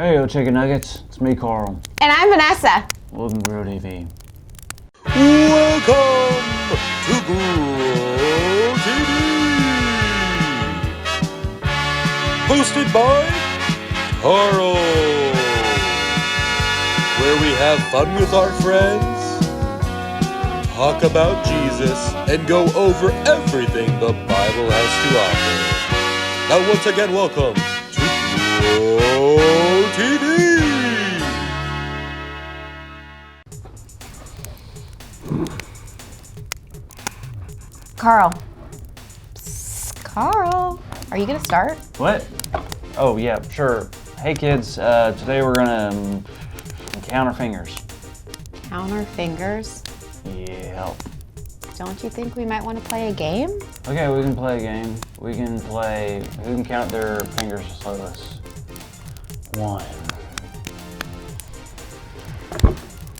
Hey, yo, chicken nuggets. It's me, Carl. And I'm Vanessa. Welcome to Grow TV. Welcome to Grow TV. Hosted by Carl. Where we have fun with our friends, talk about Jesus, and go over everything the Bible has to offer. Now, once again, welcome to Grow TV. Carl. Psst, Carl. Are you gonna start? What? Oh, yeah, sure. Hey, kids. Today we're gonna count our fingers. Count our fingers? Yeah. Don't you think we might want to play a game? Okay, we can play a game. We can count their fingers the slowest. 1.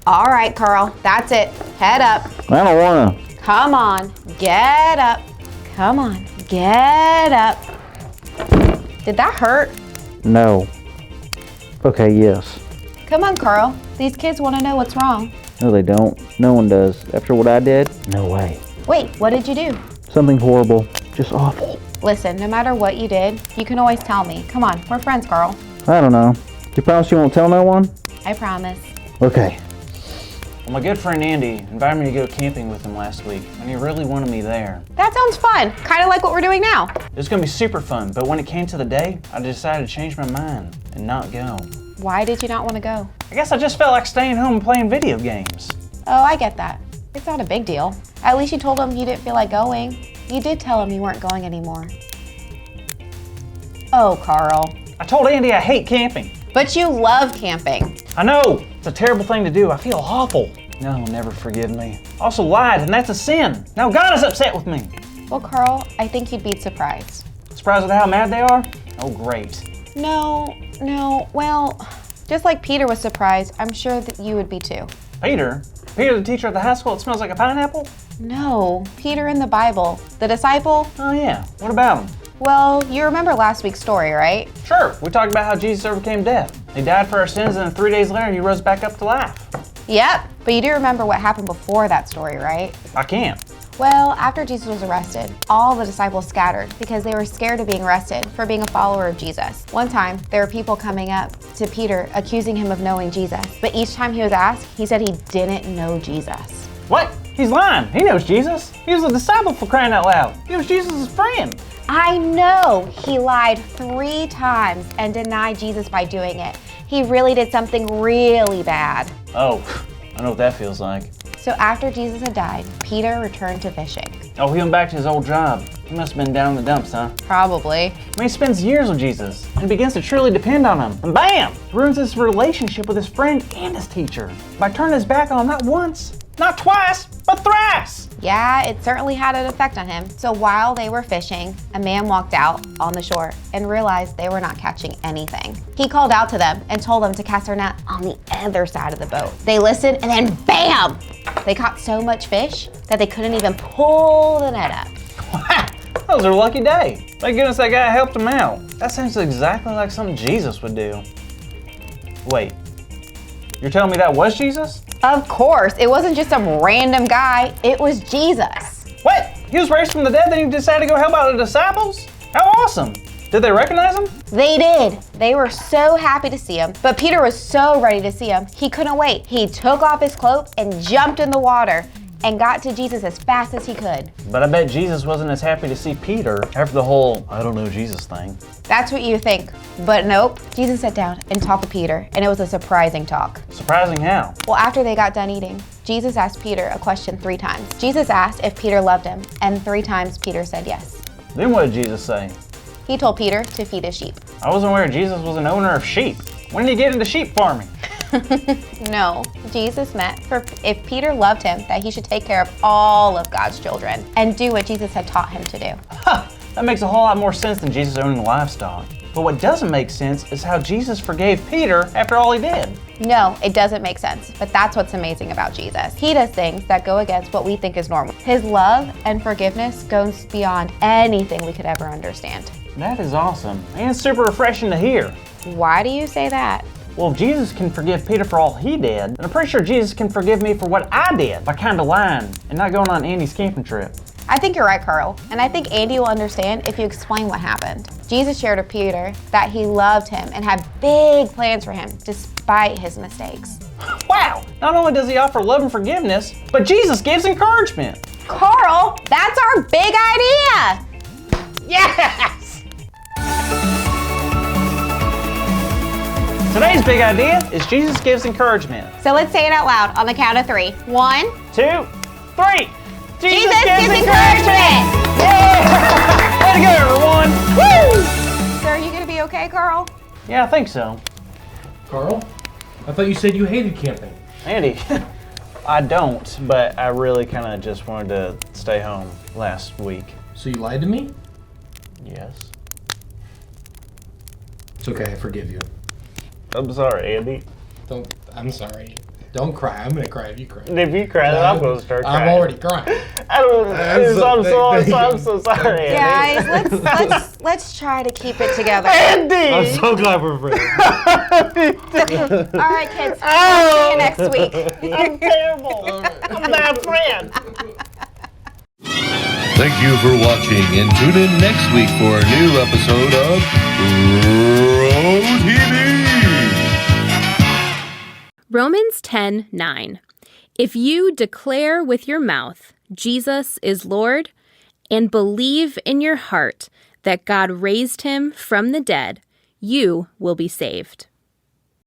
All right, Carl. That's it. Head up. I don't wanna. Come on. Get up. Come on. Get up. Did that hurt? No. Okay, yes. Come on, Carl. These kids want to know what's wrong. No, they don't. No one does. After what I did? No way. Wait, what did you do? Something horrible. Just awful. Listen, no matter what you did, you can always tell me. Come on, we're friends, Carl. I don't know. You promise you won't tell no one? I promise. Okay. Well, my good friend Andy invited me to go camping with him last week, and he really wanted me there. That sounds fun. Kind of like what we're doing now. It was gonna be super fun, but when it came to the day, I decided to change my mind and not go. Why did you not want to go? I guess I just felt like staying home and playing video games. Oh, I get that. It's not a big deal. At least you told him you didn't feel like going. You did tell him you weren't going anymore. Oh, Carl. I told Andy I hate camping. But you love camping. I know, it's a terrible thing to do. I feel awful. No, he'll never forgive me. I also lied, and that's a sin. Now God is upset with me. Well, Carl, I think you'd be surprised. Surprised at how mad they are? Oh, great. No, well, just like Peter was surprised, I'm sure that you would be too. Peter? Peter, the teacher at the high school that smells like a pineapple? No, Peter in the Bible, the disciple. Oh yeah, what about him? Well, you remember last week's story, right? Sure, we talked about how Jesus overcame death. He died for our sins, and then 3 days later, he rose back up to life. Yep, but you do remember what happened before that story, right? I can't. Well, after Jesus was arrested, all the disciples scattered because they were scared of being arrested for being a follower of Jesus. One time, there were people coming up to Peter accusing him of knowing Jesus, but each time he was asked, he said he didn't know Jesus. What? He's lying. He knows Jesus. He was a disciple, for crying out loud. He was Jesus' friend. I know he lied 3 times and denied Jesus by doing it. He really did something really bad. Oh, I know what that feels like. So after Jesus had died, Peter returned to fishing. Oh, he went back to his old job. He must have been down in the dumps, huh? Probably. I mean, he spends years with Jesus and begins to truly depend on him. And bam! Ruins his relationship with his friend and his teacher by turning his back on him not once, not twice, but thrice. Yeah, it certainly had an effect on him. So while they were fishing, a man walked out on the shore and realized they were not catching anything. He called out to them and told them to cast their net on the other side of the boat. They listened and then bam! They caught so much fish that they couldn't even pull the net up. Wow, that was their lucky day. Thank goodness that guy helped him out. That sounds exactly like something Jesus would do. Wait, you're telling me that was Jesus? Of course, it wasn't just some random guy, it was Jesus. What? He was raised from the dead, then he decided to go help out the disciples? How awesome! Did they recognize him? They did. They were so happy to see him, but Peter was so ready to see him, he couldn't wait. He took off his cloak and jumped in the water and got to Jesus as fast as he could. But I bet Jesus wasn't as happy to see Peter after the whole I don't know Jesus thing. That's what you think, but nope. Jesus sat down and talked to Peter, and it was a surprising talk. Surprising how? Well, after they got done eating, Jesus asked Peter a question 3 times. Jesus asked if Peter loved him, and 3 times Peter said yes. Then what did Jesus say? He told Peter to feed his sheep. I wasn't aware Jesus was an owner of sheep. When did he get into sheep farming? No, Jesus meant for if Peter loved him, that he should take care of all of God's children and do what Jesus had taught him to do. Huh, that makes a whole lot more sense than Jesus owning livestock. But what doesn't make sense is how Jesus forgave Peter after all he did. No, it doesn't make sense, but that's what's amazing about Jesus. He does things that go against what we think is normal. His love and forgiveness goes beyond anything we could ever understand. That is awesome and super refreshing to hear. Why do you say that? Well, if Jesus can forgive Peter for all he did, then I'm pretty sure Jesus can forgive me for what I did by kind of lying and not going on Andy's camping trip. I think you're right, Carl, and I think Andy will understand if you explain what happened. Jesus shared with Peter that he loved him and had big plans for him despite his mistakes. Wow! Not only does he offer love and forgiveness, but Jesus gives encouragement. Carl, that's our big idea! Yes! Today's big idea is Jesus gives encouragement. So let's say it out loud on the count of 3. 1, 2, 3. Jesus gives encouragement! Yeah! Way to go, everyone! Woo! So are you gonna be okay, Carl? Yeah, I think so. Carl, I thought you said you hated camping. Andy, I don't, but I really kind of just wanted to stay home last week. So you lied to me? Yes. It's okay, I forgive you. I'm sorry, Andy. I'm sorry. Don't cry. I'm gonna cry if you cry. If you cry, then I'm going to start crying. I'm already crying. I'm so sorry, Andy. Guys, let's try to keep it together. Andy! I'm so glad we're friends. All right, kids. See you next week. I'm terrible. I'm a bad friend. Thank you for watching, and tune in next week for a new episode of Bro TV. Romans 10:9. If you declare with your mouth Jesus is Lord and believe in your heart that God raised him from the dead, you will be saved.